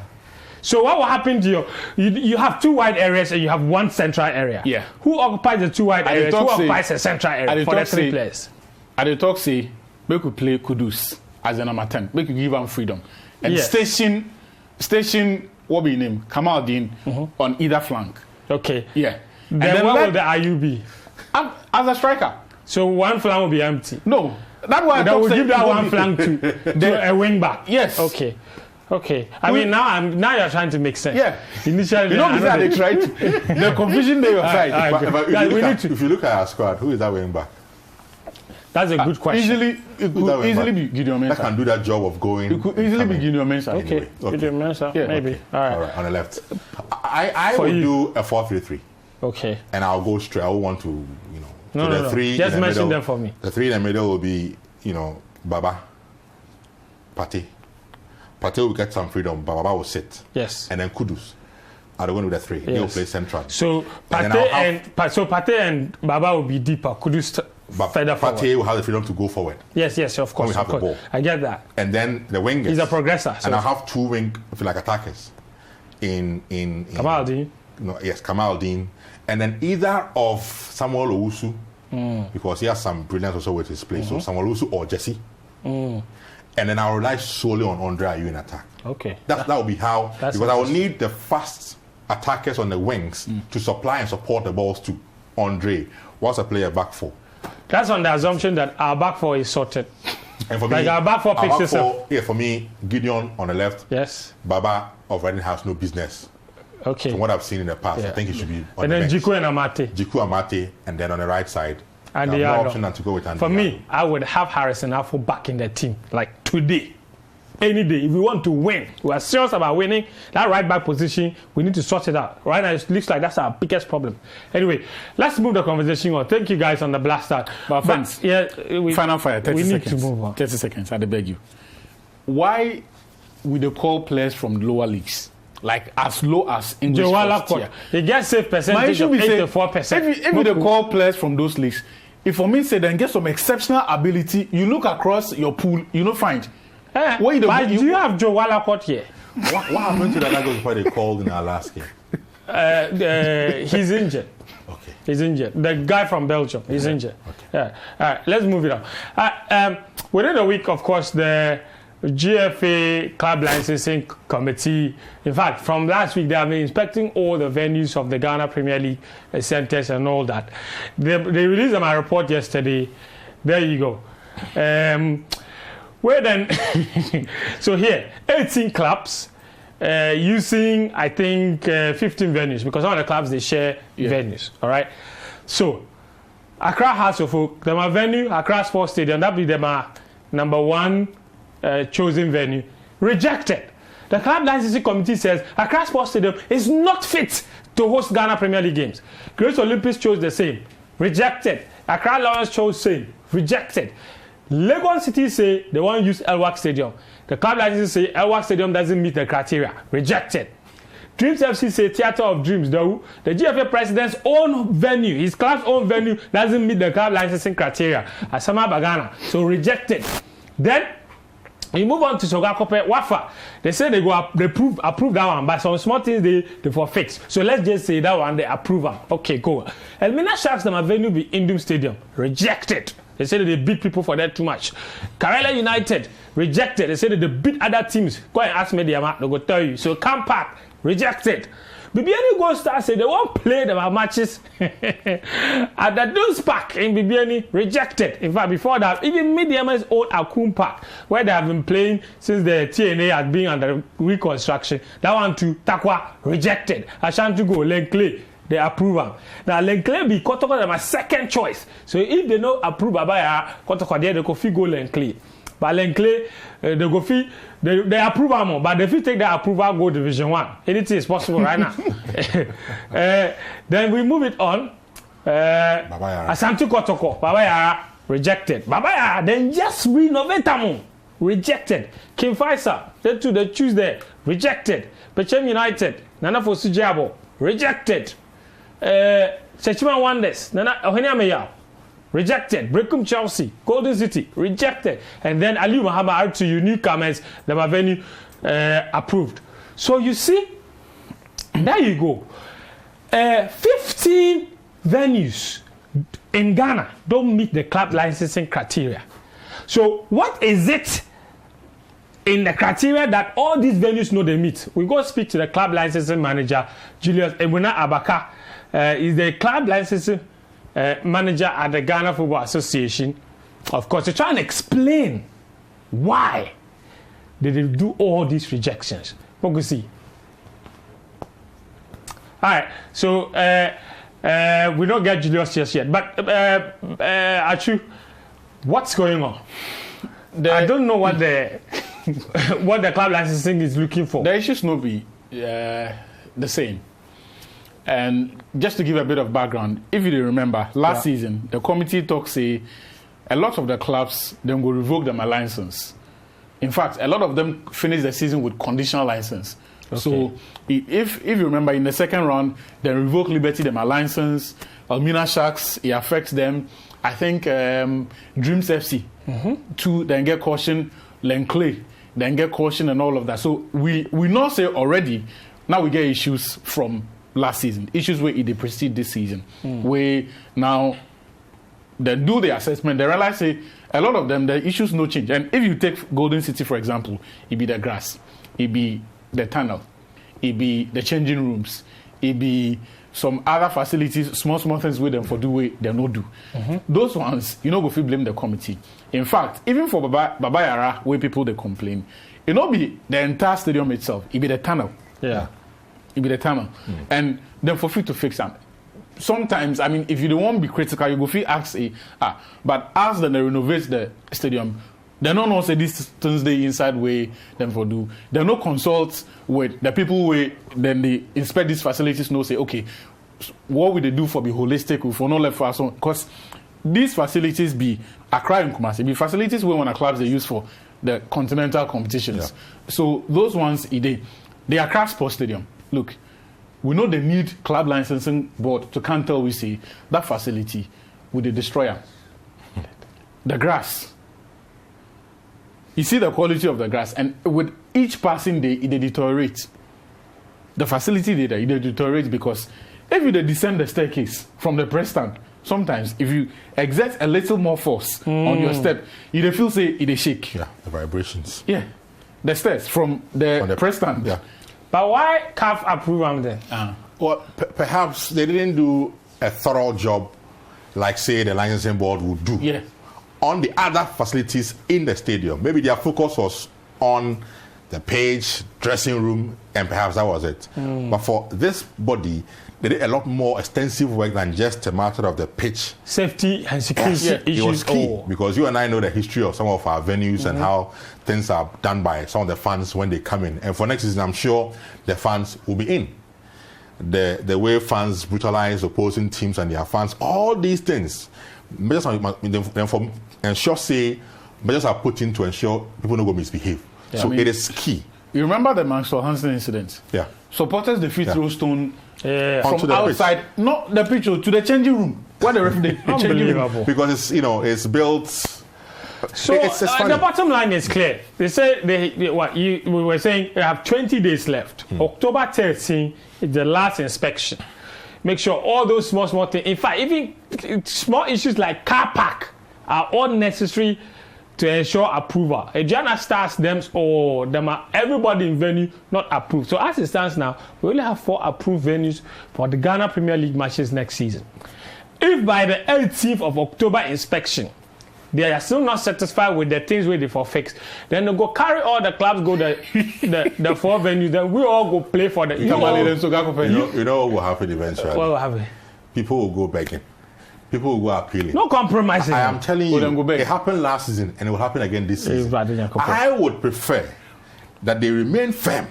So what will happen to you have 2 wide areas and you have 1 central area. Yeah. Who occupies the 2 wide areas? Who occupies the central area for the 3 players? At the talk say, make we play Kudus as a number 10. Make we give him freedom. And yes. station, what be name? Kamaldeen on either flank. Okay. Yeah. Then what will the Ayew be? As a striker. So one flank will be empty. No. That's why I will give that one flank to a wing back. Yes. Okay. I mean, now you're trying to make sense. Yeah. Initially, you know, they tried the confusion they were trying. If you look at our squad, who is that wing back? That's a good question. It could easily be Gideon Mensah. That can do that job of going. It could easily be Gideon Mensah. Okay. Gideon Mensah, maybe. Okay. All right, on the left. I would do a 4-3-3. Okay. And I'll go straight. I will want to, No. 3 just in the mention middle, them for me. The 3 in the middle will be, Baba, Partey. Partey will get some freedom. Baba will sit. Yes. And then Kudus. I'll go with the 3. Yes. He'll play central. So Partey and Baba will be deeper. Kudus further forward. Partey will have the freedom to go forward. Yes, of course. When we have the ball. I get that. And then the wingers. He's a progressor. And I'll have 2 wing attackers. In Kamaldeen. Yes, Kamaldeen. And then either of Samuel Owusu, because he has some brilliance also with his play. So Samuel Owusu or Jesse. And then I'll rely solely on Andre Ayew in attack. Okay. That will be how, because I will need the fast attackers on the wings to supply and support the balls to Andre whilst I play a back 4. That's on the assumption that our back 4 is sorted. And for me, our back 4 picks itself. Yeah, for me, Gideon on the left. Yes. Baba of Reading has no business. Okay. From what I've seen in the past, I think he should be on and the then bench. Jiku and Amate. Jiku Amate, and then on the right side, and no option than to go with Andy. For me, I would have Harrison Afo back in the team, like today. any day. If we want to win, we are serious about winning. That right back position, we need to sort it out. Right now, it looks like that's our biggest problem. Anyway, let's move the conversation on. Thank you guys on the Black Stars. But friends, final fire, 30 we seconds. Need to move on. 30 seconds, I beg you. Why would they call players from lower leagues? Like as low as English first tier? He gets safe percentage of 84%. If they call players from those leagues, if for me say then get some exceptional ability, you look across your pool, you don't find. Why do you have Joe Wallacott here? What happened to that guy before they called in our last game? He's injured. Okay. He's injured. The guy from Belgium, he's injured. Okay. Yeah. All right, let's move it on. Within a week, of course, the GFA Club Licensing Committee, in fact, from last week, they have been inspecting all the venues of the Ghana Premier League centers and all that. They released my report yesterday. There you go. Where then? So here, 18 clubs using, I think, 15 venues, because all the clubs, they share venues, all right? So, Accra House of Folk, them a venue, Accra Sports Stadium, that be them a number one chosen venue, rejected. The club licensing committee says Accra Sports Stadium is not fit to host Ghana Premier League games. Great Olympics chose the same, rejected. Accra Lions chose same, rejected. Legon City say they want to use Elwak Stadium. The club licensing say Elwak Stadium doesn't meet the criteria, rejected. Dreams FC say Theatre of Dreams, though the GFA president's own venue, his club's own venue, doesn't meet the club licensing criteria. Asama Bagana, so rejected. Then you move on to Sogakope Wafa. They say they approve that one, but some small things they for fix. So let's just say that one they approve them. Okay, go. Elmina Sharks them a venue be Indum Stadium, rejected. They say that they beat people for that too much. Karela United, rejected. They say that they beat other teams. Go and ask me the amount, they go tell you. So Camp Park, rejected. Bibiani Gold Star say they won't play them matches at the Dulce Park in Bibiani, rejected. In fact, before that, even Midiama's old Akum Park, where they have been playing since the TNA had been under reconstruction, that one too, Takwa, rejected. Ashanti go, Lenclay, they approve them. Now, Lenclay be Kotoko, them a second choice. So if they don't approve Baba Yara, Kotoko, they go fi go Lenclay. But Lenclay, they go fi, they approve them, but if you take the approval, go Division 1. Anything is possible right now. Then we move it on. Baba Yara. Asante Kotoko, Baba Yara, rejected. Baba Yara, then just renovate them, rejected. King Faisal, they choose there, rejected. Pechem United, Nana Fosujabo, rejected. Sechima Wonders, Nana Ohenia Meya, rejected. Brekum Chelsea, Golden City, rejected. And then Ayew Mahama to you newcomers, the venue approved. So you see, there you go. 15 venues in Ghana don't meet the club licensing criteria. So what is it in the criteria that all these venues know they meet? We go speak to the club licensing manager, Julius Ebuna Abaka. Is the club licensing manager at the Ghana Football Association, of course, to try and explain why did they do all these rejections. What we see. All right, so we don't get Julius just yet, but Ayew, what's going on? I don't know what the what the club licensing is looking for. The issues not be the same. And just to give a bit of background, if you remember, last season, the committee talks say a lot of the clubs then will revoke them a license. In fact, a lot of them finish the season with conditional license. Okay. So if you remember, in the second round, they revoke Liberty them a license. Elmina Sharks, it affects them. I think Dreams FC to then get caution, Lenclay, then get caution and all of that. So we not say already, now we get issues from last season, issues where they precede this season, where now they do the assessment, they realize say a lot of them, the issues no change. And if you take Golden City, for example, it be the grass, it be the tunnel, it be the changing rooms, it be some other facilities, small things with them for do way they no do. Those ones, you know, go feel blame the committee. In fact, even for Baba Yara, where people they complain, it not be the entire stadium itself, it be the tunnel. Yeah. It be the tunnel. And then for free to fix them. Sometimes, I mean, if you don't want to be critical, you go feel ask but as then they renovate the stadium, They don't know say this Thursday inside way them for do. They no consult with the people where then they inspect these facilities. No say okay, what will they do for be holistic? For no left for us because these facilities be Accra and Kumasi, be facilities where one of clubs they use for the continental competitions. Yeah. So those ones the Accra Sports Stadium. Look, we know they need club licensing board to counter we see that facility with the destroyer. The grass. You see the quality of the grass, and with each passing day, it deteriorates. The facility data, it deteriorates because if you descend the staircase from the press stand, sometimes if you exert a little more force on your step, you feel say it shake. Yeah, the vibrations. Yeah, the stairs from the press stand. Yeah. But why CAF approve them then? Well, perhaps they didn't do a thorough job like, say, the licensing board would do. Yeah. On the other facilities in the stadium. Maybe their focus was on the pitch, dressing room, and perhaps that was it. But for this body, they did a lot more extensive work than just a matter of the pitch. Safety and security issues. It was key because you and I know the history of some of our venues and how things are done by some of the fans when they come in. And for next season, I'm sure the fans will be in. The way fans brutalize opposing teams and their fans, all these things, measures are put in to ensure people don't go misbehave. Yeah, so it is key. You remember the Maxwell Hansen incident? Yeah. Supporters defeat Rostone from outside, not the pitch, to the changing room. Where the referee? Unbelievable. Because it's built. So the bottom line is clear. They say we were saying they have 20 days left. October 13 is the last inspection. Make sure all those small things. In fact, even small issues like car park are all necessary to ensure approval. Adriana starts them are everybody in venue not approved. So as it stands now, we only have 4 approved venues for the Ghana Premier League matches next season. If by the 18th of October inspection, they are still not satisfied with the things where they for fix, then they go carry all the clubs, go the 4 venues, then we all go play for the. You know what will happen eventually? What will happen? People will go begging. People will go appealing. No compromising. I am telling you, it happened last season and it will happen again this season. I would prefer that they remain firm.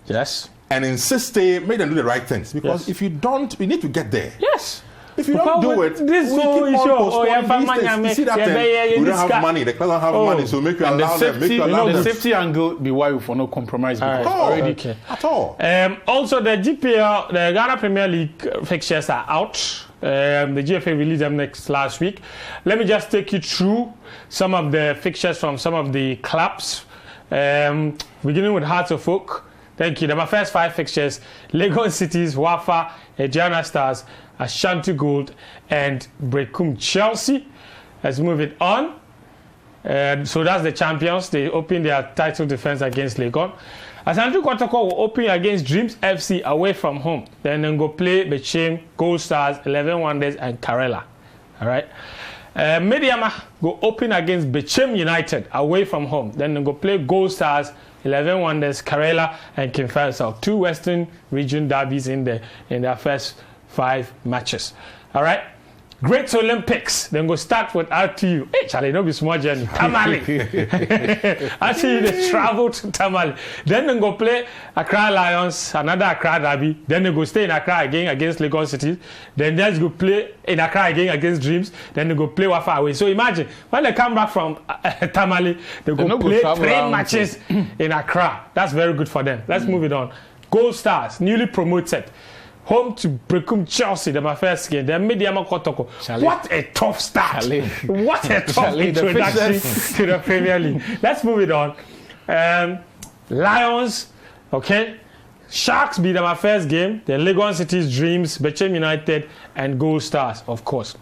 Yes. And insist they make them do the right things. Because if you don't, we need to get there. Yes. If you don't do it, this we keep on postponing these things. You see that we don't have money. The club don't have money, so make you allow them. The safety angle be why we for no compromise. At all. Also, the GPL, the Ghana Premier League fixtures are out. The GFA released them last week. Let me just take you through some of the fixtures from some of the clubs. Beginning with Hearts of Oak. Thank you. My first 5 fixtures: Lagos Cities, Wafa, Adriana Stars, Ashanti Gold, and Brecum Chelsea. Let's move it on. So that's the champions. They open their title defense against Lagos. Asante Kotoko will open against Dreams FC away from home. Then go play Bechem, Gold Stars, 11 Wonders, and Karela. All right. Mediama go open against Bechem United away from home. Then go play Gold Stars, 11 Wonders, Karela, and Kinfelsal. 2 Western Region derbies in their first 5 matches. All right. Great Olympics. Then go start with RTU. Hey, Charlie, no be small journey. Tamale. Actually, they travel to Tamale. Then they go play Accra Lions, another Accra derby. Then they go stay in Accra again against Lagos City. Then they go play in Accra again against Dreams. Then they go play Wafa away. So imagine when they come back from Tamale, they go play 3 matches in Accra. That's very good for them. Let's move it on. Gold Stars, newly promoted. Home to Brecum Chelsea, my first game. Then Mediama Kotoko. What a tough start. What a tough introduction to the Premier League. Let's move it on. Lions, okay. Sharks beat my first game. Then Lagos City's Dreams, Bechem United, and Gold Stars, of course.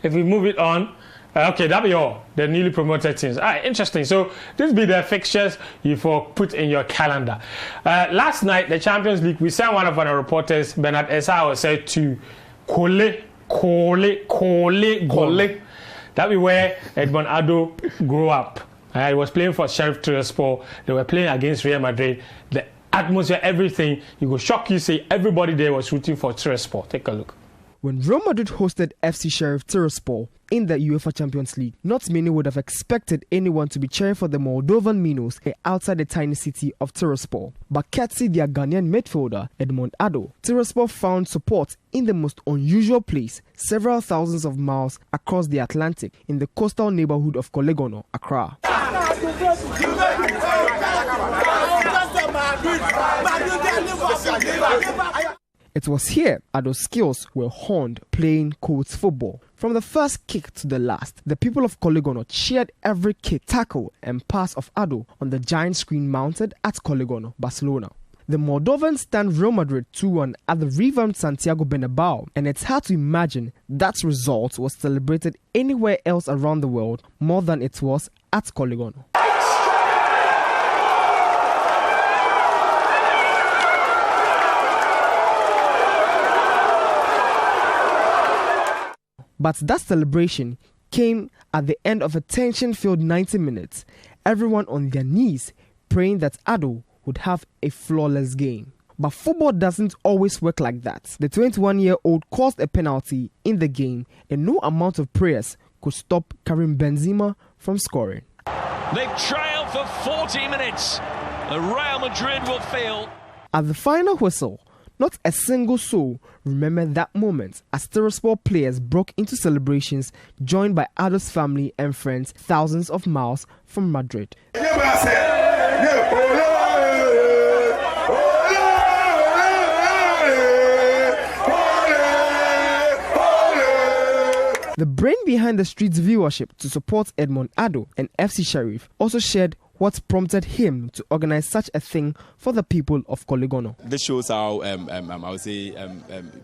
If we move it on, okay, that'll be all. The newly promoted teams. All right, interesting. So this be the fixtures you for put in your calendar. Last night, the Champions League, we sent one of our reporters, Bernard Esau, said to Kole. That be where Edmond Ado grew up. He was playing for Sheriff Tiraspol. They were playing against Real Madrid. The atmosphere, everything, you go shock you, say everybody there was rooting for Tiraspol. Take a look. When Real Madrid hosted FC Sheriff Tiraspol in the UEFA Champions League, not many would have expected anyone to be cheering for the Moldovan Minos outside the tiny city of Tiraspol. But courtesy their Ghanaian midfielder Edmond Ayew, Tiraspol found support in the most unusual place, several thousands of miles across the Atlantic in the coastal neighborhood of Kolegono, Accra. It was here Addo's skills were honed playing court football. From the first kick to the last, the people of Kolegono cheered every kick, tackle and pass of Ayew on the giant screen mounted at Kolegono, Barcelona. The Moldovans stand Real Madrid 2-1 at the revamped Santiago Bernabeu, and it's hard to imagine that result was celebrated anywhere else around the world more than it was at Kolegono. But that celebration came at the end of a tension-filled 90 minutes, everyone on their knees praying that Ayew would have a flawless game. But football doesn't always work like that. The 21-year-old caused a penalty in the game, and no amount of prayers could stop Karim Benzema from scoring. They've trailed for 40 minutes. Real Madrid will feel. At the final whistle, not a single soul remembered that moment as Tiraspol players broke into celebrations joined by Addo's family and friends thousands of miles from Madrid. The brain behind the street's viewership to support Edmond Ayew and FC Sheriff also shared what prompted him to organize such a thing for the people of Kolegono. This shows how,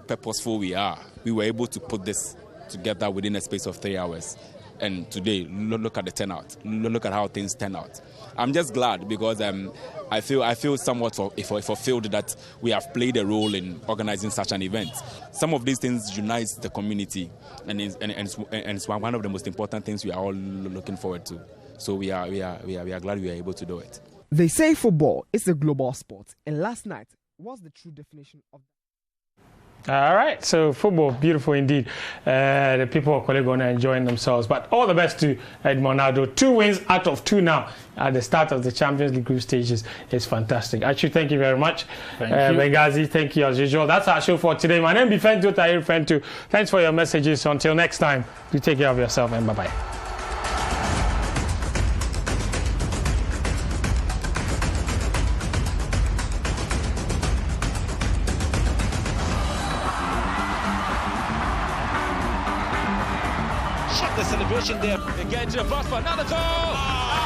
purposeful we are. We were able to put this together within a space of 3 hours. And today, look at the turnout. Look at how things turn out. I'm just glad because I feel somewhat fulfilled that we have played a role in organizing such an event. Some of these things unite the community, and it's one of the most important things we are all looking forward to. So we are glad we are able to do it. They say football is a global sport, and last night was the true definition of that. All right, so football, beautiful indeed. The people of Kolegono are enjoying themselves. But all the best to Edmond Ayew. 2 wins out of 2 now at the start of the Champions League group stages is fantastic. Actually, thank you very much. Thank you. Benghazi, thank you as usual. That's our show for today. My name is Fentu Tahir Fentu. Thanks for your messages. Until next time, you take care of yourself and bye-bye. The celebration there again to the box for another goal.